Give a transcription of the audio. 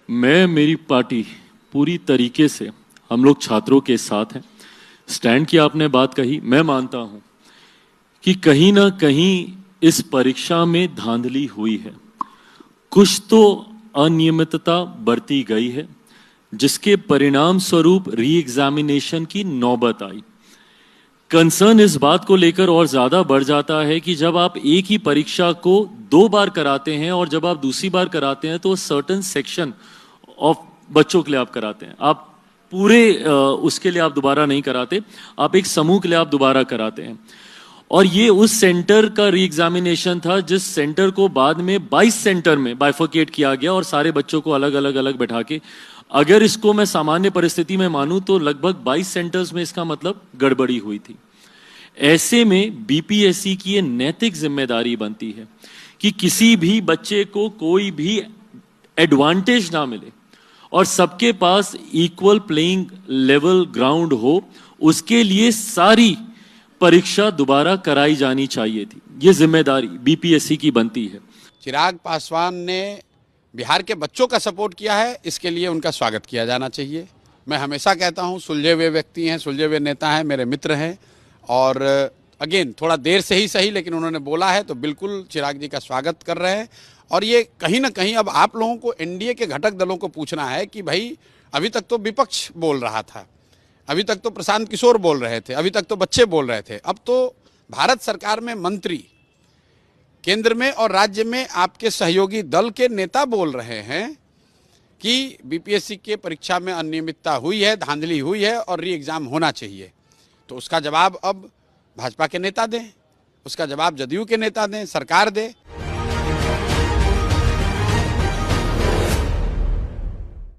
मैं मेरी पार्टी पूरी तरीके से हम लोग छात्रों के साथ हैं। स्टैंड की आपने बात कही, मैं मानता हूं कि कहीं ना कहीं इस परीक्षा में धांधली हुई है, कुछ तो अनियमितता बरती गई है, जिसके परिणाम स्वरूप री एग्जामिनेशन की नौबत आई। कंसर्न इस बात को लेकर और ज्यादा बढ़ जाता है कि जब आप एक ही परीक्षा को 2 बार कराते हैं और जब आप दूसरी बार कराते हैं तो सर्टेन सेक्शन ऑफ बच्चों के लिए आप कराते हैं, आप पूरे उसके लिए आप दोबारा नहीं कराते, आप एक समूह के लिए आप दोबारा कराते हैं। और ये उस सेंटर का री एग्जामिनेशन था जिस सेंटर को बाद में 22 सेंटर में बाइफर्केट किया गया और सारे बच्चों को अलग अलग अलग बैठा के, अगर इसको मैं सामान्य परिस्थिति में मानूं तो लगभग 22 सेंटर्स में इसका मतलब गड़बड़ी हुई थी। ऐसे में बीपीएससी की ये नैतिक जिम्मेदारी बनती है कि किसी भी बच्चे को कोई भी एडवांटेज ना मिले और सबके पास इक्वल प्लेइंग लेवल ग्राउंड हो, उसके लिए सारी परीक्षा दोबारा कराई जानी चाहिए थी। ये जिम्मेदारी बीपीएससी की बनती है। चिराग पासवान ने बिहार के बच्चों का सपोर्ट किया है, इसके लिए उनका स्वागत किया जाना चाहिए। मैं हमेशा कहता हूं, सुलझे हुए व्यक्ति हैं, सुलझे हुए नेता हैं, मेरे मित्र हैं और अगेन थोड़ा देर से ही सही लेकिन उन्होंने बोला है तो बिल्कुल चिराग जी का स्वागत कर रहे हैं। और ये कहीं ना कहीं अब आप लोगों को एनडीए के घटक दलों को पूछना है कि भाई अभी तक तो विपक्ष बोल रहा था, अभी तक तो प्रशांत किशोर बोल रहे थे, अभी तक तो बच्चे बोल रहे थे, अब तो भारत सरकार में मंत्री, केंद्र में और राज्य में आपके सहयोगी दल के नेता बोल रहे हैं कि बीपीएससी के परीक्षा में अनियमितता हुई है, धांधली हुई है और री एग्जाम होना चाहिए। तो उसका जवाब अब भाजपा के नेता दें, उसका जवाब जदयू के नेता दें, सरकार दे।